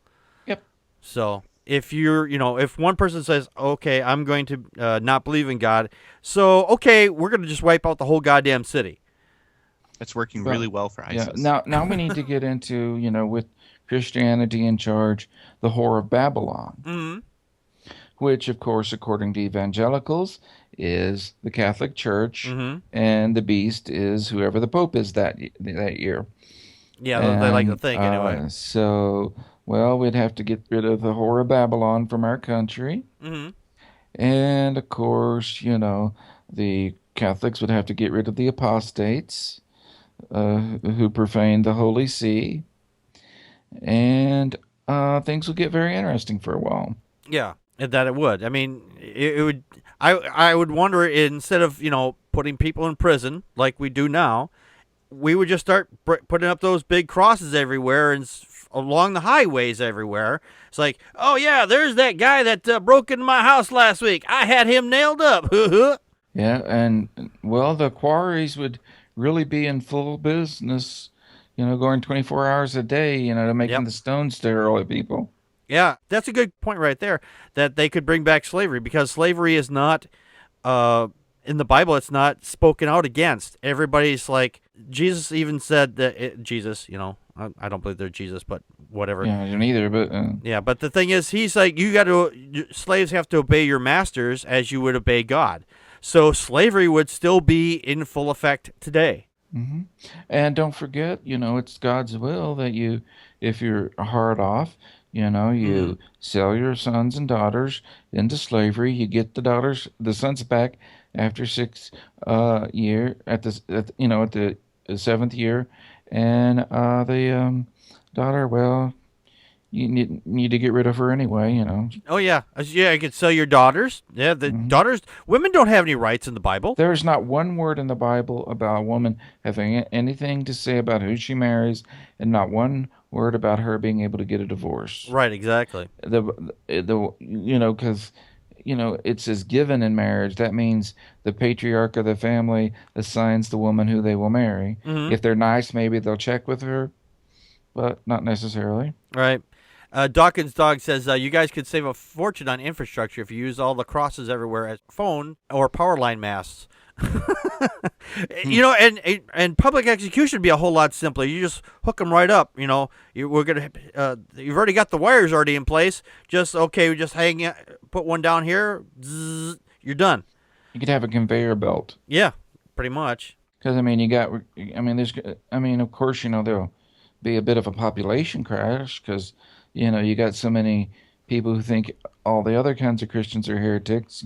Yep. So if if one person says, okay, I'm going to not believe in God, so okay, we're going to just wipe out the whole goddamn city. That's working really well for ISIS. Yeah. Now we need to get into, with Christianity in charge, the whore of Babylon, which, of course, according to evangelicals, is the Catholic Church, and the beast is whoever the Pope is that year. Yeah, they like to think anyway. So, well, we'd have to get rid of the whore of Babylon from our country. And, of course, the Catholics would have to get rid of the apostates who profaned the Holy See. And things will get very interesting for a while. Yeah. That it would. I mean, it would. I would wonder, instead of putting people in prison like we do now, we would just start putting up those big crosses everywhere and along the highways everywhere. It's like, oh yeah, there's that guy that broke into my house last week. I had him nailed up. Yeah, and well, the quarries would really be in full business. Going 24 hours a day. To making the stone sterile people. Yeah, that's a good point right there, that they could bring back slavery, because slavery is not, in the Bible, it's not spoken out against. Everybody's like, Jesus even said that, I don't believe they're Jesus, but whatever. Yeah, I don't either, but... Yeah, but the thing is, he's like, slaves have to obey your masters as you would obey God. So slavery would still be in full effect today. Mm-hmm. And don't forget, it's God's will that if you're hard off, you sell your sons and daughters into slavery. You get the sons back after 6 year at the 7th year, and the daughter, well, you need to get rid of her anyway. Oh yeah, you could sell your daughters. Yeah, the daughters. Women don't have any rights in the Bible. There is not one word in the Bible about a woman having anything to say about who she marries, and not one word about her being able to get a divorce. Right, exactly. Because it says given in marriage. That means the patriarch of the family assigns the woman who they will marry. If they're nice, maybe they'll check with her, but not necessarily. Right. Dawkins Dog says, you guys could save a fortune on infrastructure if you use all the crosses everywhere as phone or power line masts. And public execution would be a whole lot simpler. You just hook them right up. You've already got the wires already in place. We just put one down here. Zzz, you're done. You could have a conveyor belt. Yeah, pretty much. Because of course, there'll be a bit of a population crash because you got so many people who think all the other kinds of Christians are heretics.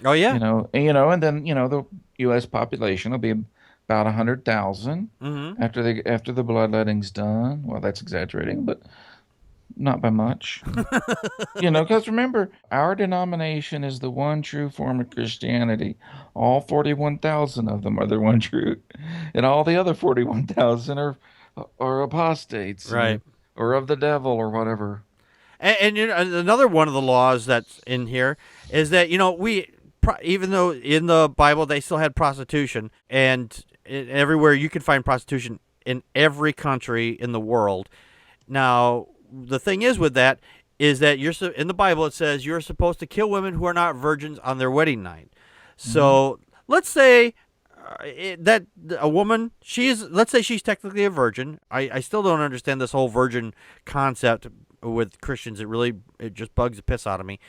Oh yeah. And then the U.S. population will be about 100,000 after the bloodletting's done. Well, that's exaggerating, but not by much. Because remember, our denomination is the one true form of Christianity. All 41,000 of them are the one true, and all the other 41,000 are apostates, Right. or of the devil, or whatever. And another one of the laws that's in here is that even though in the Bible they still had prostitution, and everywhere you can find prostitution in every country in the world. Now, the thing is with that is that in the Bible it says you're supposed to kill women who are not virgins on their wedding night. So let's say that a woman, let's say she's technically a virgin. I still don't understand this whole virgin concept with Christians. It just bugs the piss out of me.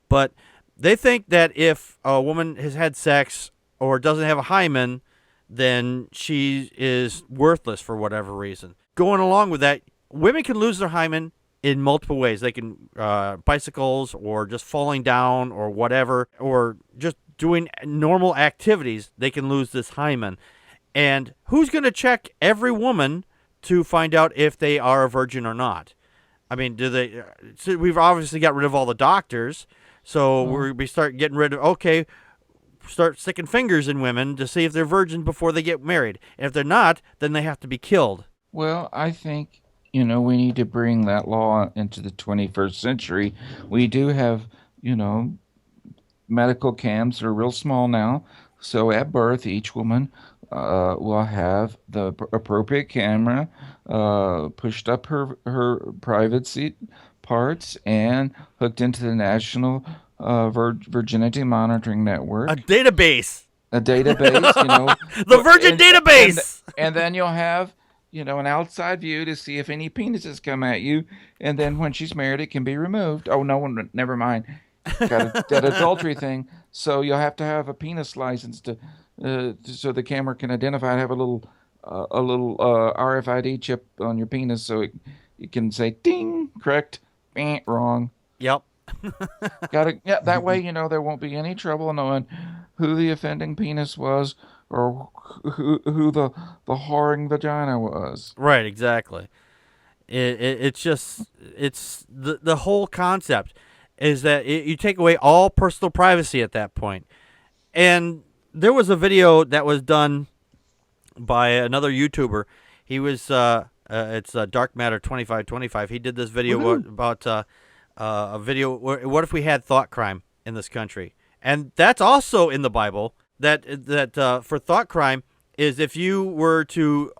But they think that if a woman has had sex or doesn't have a hymen, then she is worthless for whatever reason. Going along with that, women can lose their hymen in multiple ways. They can bicycles, or just falling down, or whatever, or just doing normal activities. They can lose this hymen. And who's going to check every woman to find out if they are a virgin or not? I mean, so we've obviously got rid of all the doctors, so we start getting rid of, start sticking fingers in women to see if they're virgins before they get married. And if they're not, then they have to be killed. Well, I think, we need to bring that law into the 21st century. We do have, medical cams are real small now. So at birth, each woman will have the appropriate camera pushed up her private seat parts and hooked into the National Virginity Monitoring Network. A database. The Virgin database. And then you'll have, an outside view to see if any penises come at you. And then when she's married, it can be removed. Oh, no one, never mind. Got that adultery thing. So you'll have to have a penis license so the camera can identify and have a little RFID chip on your penis, so it can say ding, correct, wrong. Yep. That way, there won't be any trouble knowing who the offending penis was or who the whoring vagina was. Right, exactly. It's the whole concept is that you take away all personal privacy at that point. And there was a video that was done by another YouTuber. He was it's Dark Matter 2525. He did this video about a video. What if we had thought crime in this country? And that's also in the Bible. That for thought crime is if you were to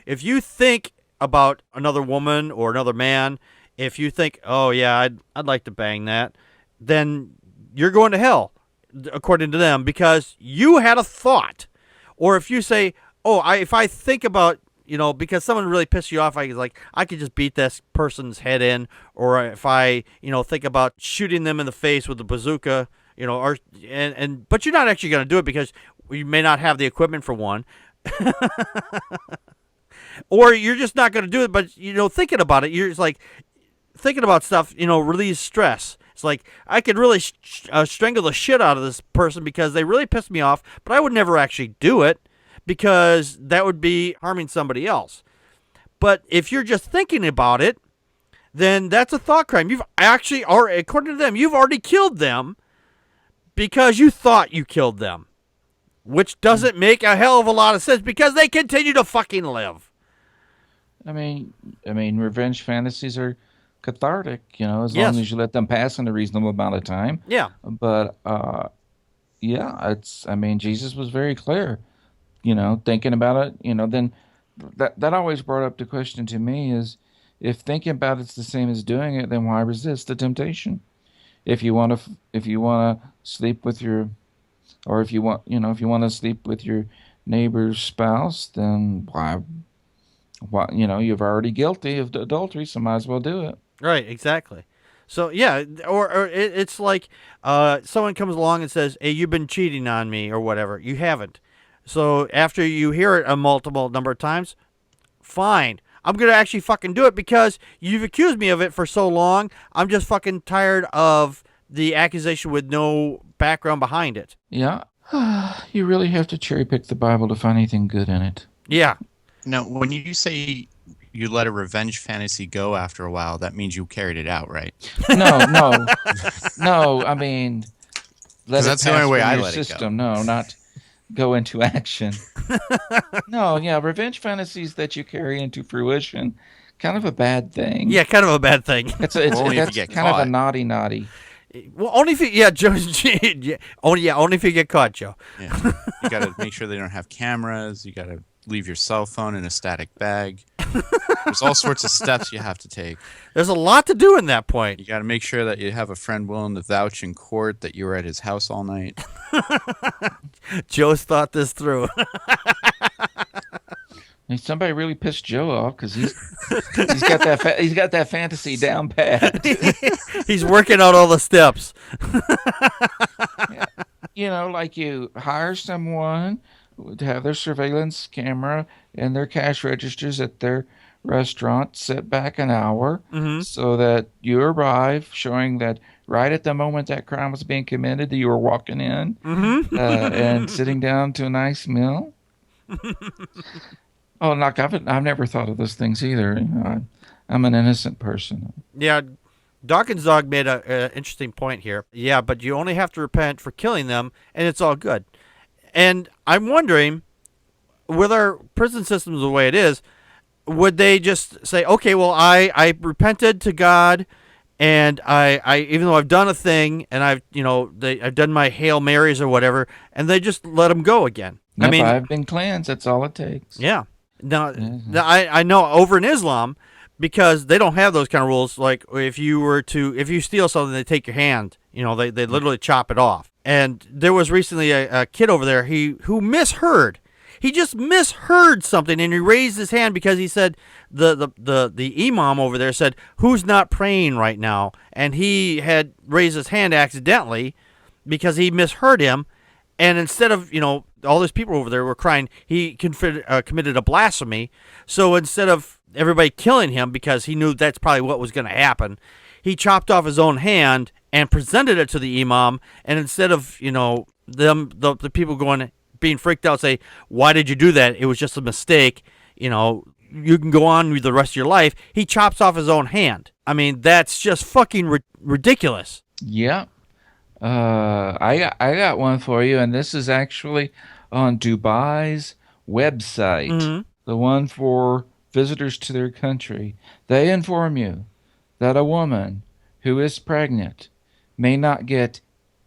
if you think about another woman or another man, if you think, oh yeah, I'd like to bang that, then you're going to hell, according to them, because you had a thought. Or if you say, if I think about, because someone really pissed you off, I could just beat this person's head in. Or if I, think about shooting them in the face with a bazooka, but you're not actually going to do it because you may not have the equipment for one. Or you're just not going to do it, but, thinking about it, you're just like, thinking about stuff, relieves stress. It's like, I could really strangle the shit out of this person because they really pissed me off, but I would never actually do it because that would be harming somebody else. But if you're just thinking about it, then that's a thought crime. You've actually, according to them, you've already killed them because you thought you killed them, which doesn't make a hell of a lot of sense because they continue to fucking live. I mean, revenge fantasies are cathartic, as long as you let them pass in a reasonable amount of time. Yeah. But, Jesus was very clear, thinking about it, then that always brought up the question to me is, if thinking about it's the same as doing it, then why resist the temptation? If you want to sleep with your, or if you want to sleep with your neighbor's spouse, then why, you're already guilty of adultery, so might as well do it. Right, exactly. So, yeah, or it's like someone comes along and says, hey, you've been cheating on me or whatever. You haven't. So after you hear it a multiple number of times, fine. I'm going to actually fucking do it because you've accused me of it for so long. I'm just fucking tired of the accusation with no background behind it. Yeah. You really have to cherry pick the Bible to find anything good in it. Yeah. Now, when you say you let a revenge fantasy go after a while, that means you carried it out, right? No. I mean, let it that's the pass only way through I your let it go. system. No, not go into action. No, yeah, revenge fantasies that you carry into fruition, kind of a bad thing. Yeah, kind of a bad thing. It's Only if that's you get kind of caught. a naughty. Well, only if you, Joe. Only if you get caught, Joe. Yeah. You got to make sure they don't have cameras. You got to leave your cell phone in a static bag. There's all sorts of steps you have to take. There's a lot to do in that point. You got to make sure that you have a friend willing to vouch in court that you were at his house all night. Joe's thought this through. And somebody really pissed Joe off because he's got that fantasy down pat. He's working out all the steps. Like you hire someone to have their surveillance camera and their cash registers at their restaurant set back an hour so that you arrive showing that right at the moment that crime was being committed that you were walking in and sitting down to a nice meal. Oh, look, I've never thought of those things either. I'm an innocent person. Yeah, Dawkins' dog made an interesting point here. Yeah, but you only have to repent for killing them, and it's all good. And I'm wondering, with our prison system the way it is, would they just say, okay, well, I repented to God, and I even though I've done a thing, and I've done my Hail Marys or whatever, and they just let them go again. Yep, I mean, I've been cleansed. That's all it takes. Yeah. Now, I know over in Islam, because they don't have those kind of rules. Like if you steal something, they take your hand. They literally chop it off. And there was recently a kid over there who misheard. He just misheard something, and he raised his hand because he said the imam over there said, "Who's not praying right now?" And he had raised his hand accidentally because he misheard him. And instead of, all those people over there were crying, he committed a blasphemy. So instead of everybody killing him because he knew that's probably what was going to happen, he chopped off his own hand and presented it to the imam. And instead of, the people being freaked out, say, "Why did you do that? It was just a mistake. You can go on with the rest of your life." He chops off his own hand. I mean, that's just fucking ridiculous. Yeah. I got one for you, and this is actually on Dubai's website, the one for visitors to their country. They inform you that a woman who is pregnant may not get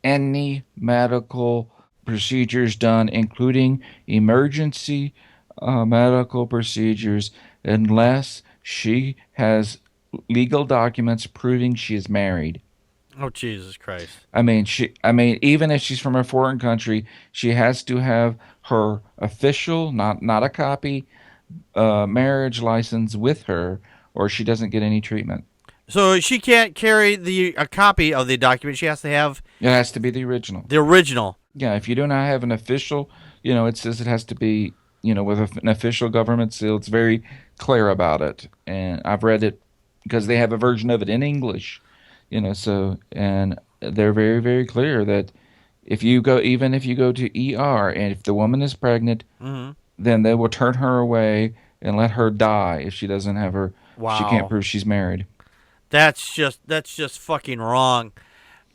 any medical procedures done, including emergency medical procedures, unless she has legal documents proving she is married. Oh, Jesus Christ. I mean, even if she's from a foreign country, she has to have her official, not a copy, marriage license with her, or she doesn't get any treatment. So she can't carry a copy of the document. She has to have... It has to be the original. The original. Yeah, if you do not have an official, it says it has to be, with an official government seal. It's very clear about it. And I've read it because they have a version of it in English. And they're very, very clear that if you go to ER and if the woman is pregnant, then they will turn her away and let her die if she doesn't have her. Wow. She can't prove she's married. That's just fucking wrong.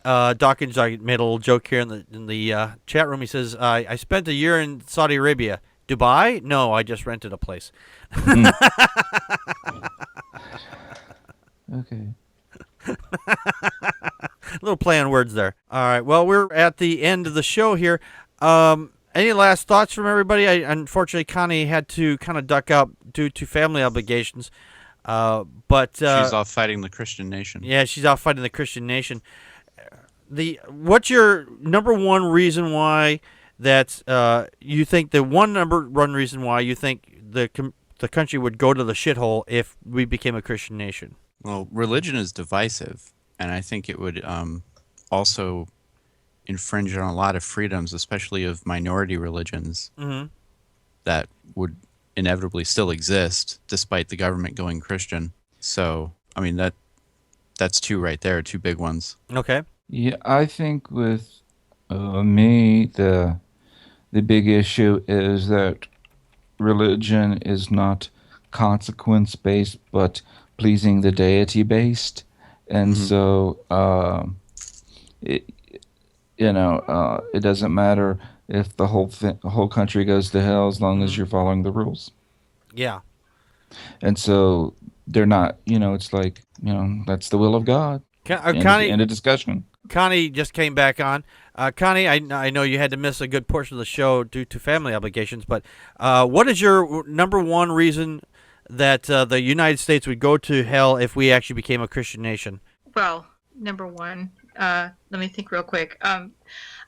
Dawkins, I made a little joke here in the chat room. He says, "I spent a year in Saudi Arabia. Dubai? No, I just rented a place." Okay. Little play on words there. All right. Well, we're at the end of the show here. Any last thoughts from everybody? Unfortunately, Connie had to kind of duck out due to family obligations. But she's off fighting the Christian nation. Yeah, she's off fighting the Christian nation. What's your number one reason why that you think reason why you think the country would go to the shithole if we became a Christian nation? Well, religion is divisive, and I think it would also infringe on a lot of freedoms, especially of minority religions that would inevitably still exist despite the government going Christian. So, I mean, that's two right there, two big ones. Okay. Yeah, I think with me, the big issue is that religion is not consequence based, but pleasing the deity based, and so it it doesn't matter if the whole country goes to hell as long as you're following the rules. Yeah. And so they're not, it's like, that's the will of God. Connie, end of discussion. Connie just came back on. Connie, I know you had to miss a good portion of the show due to family obligations, but what is your number one reason that the United States would go to hell if we actually became a Christian nation? Well, number one, let me think real quick.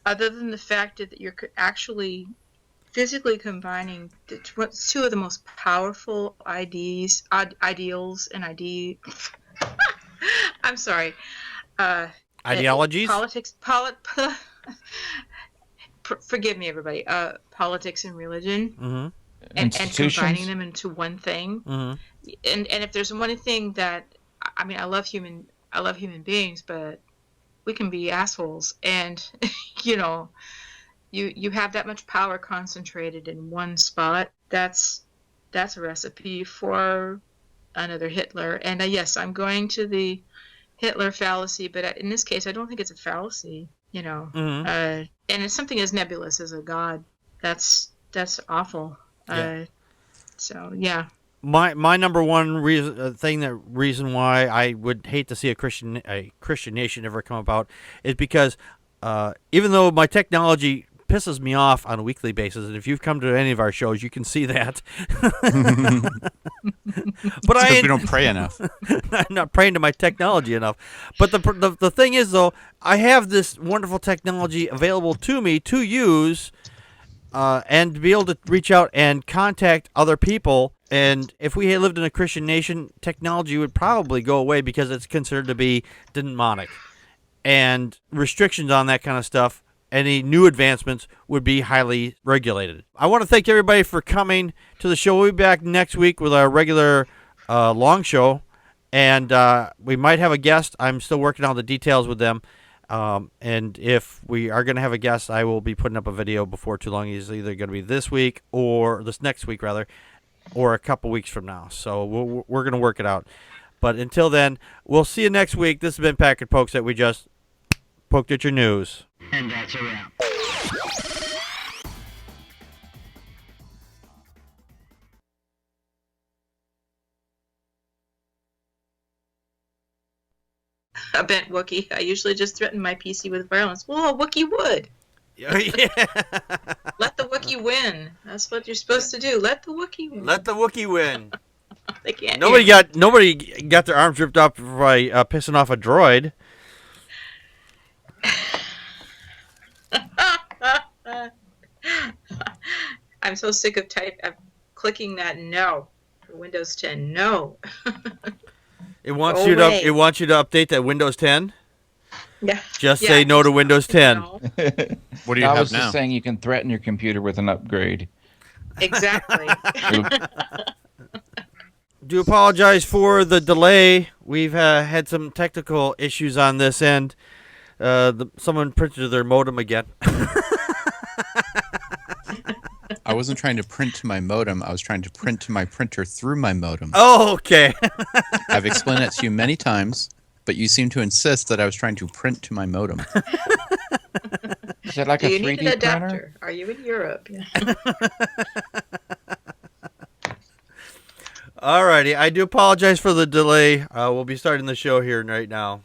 Other than the fact that you're actually physically combining two of the most powerful ideals and I'm sorry. Ideologies? Politics. Forgive me, everybody. Politics and religion, and combining them into one thing. And if there's one thing that I love human beings, but we can be assholes, and you have that much power concentrated in one spot. That's a recipe for another Hitler. And yes, I'm going to the Hitler fallacy, but in this case, I don't think it's a fallacy. And it's something as nebulous as a god. That's awful. Yeah. So yeah. My number one reason why I would hate to see a Christian nation ever come about is because even though my technology pisses me off on a weekly basis, and if you've come to any of our shows, you can see that. But we don't pray enough. I'm not praying to my technology enough. But the thing is, though, I have this wonderful technology available to me to use, and to be able to reach out and contact other people. And if we had lived in a Christian nation, technology would probably go away because it's considered to be demonic. And restrictions on that kind of stuff, any new advancements would be highly regulated. I want to thank everybody for coming to the show. We'll be back next week with our regular long show. And we might have a guest. I'm still working on the details with them. And if we are going to have a guest, I will be putting up a video before too long. It's either going to be this week or this next week, rather, or a couple weeks from now. So we're going to work it out. But until then, we'll see you next week. This has been Packard Pokes that we just poked at your news. And that's a wrap. A bent Wookiee. I usually just threaten my PC with violence. Well, a Wookiee would. Yeah. Let the Wookiee win. That's what you're supposed to do. Let the Wookiee win. Let the Wookiee win. They can't. Nobody got their arms ripped off by pissing off a droid. I'm so sick of clicking that no for Windows 10. No. It wants you to update that Windows 10. Yeah. Just say no to Windows 10. No. What do you I have was now? just saying you can threaten your computer with an upgrade. Exactly. Do apologize for the delay. We've had some technical issues on this end. Someone printed their modem again. I wasn't trying to print to my modem. I was trying to print to my printer through my modem. Oh, okay. I've explained that to you many times, but you seem to insist that I was trying to print to my modem. Is that like Do a you 3D need an adapter? printer? Are you in Europe? Yeah. Alrighty, I do apologize for the delay. We'll be starting the show here right now.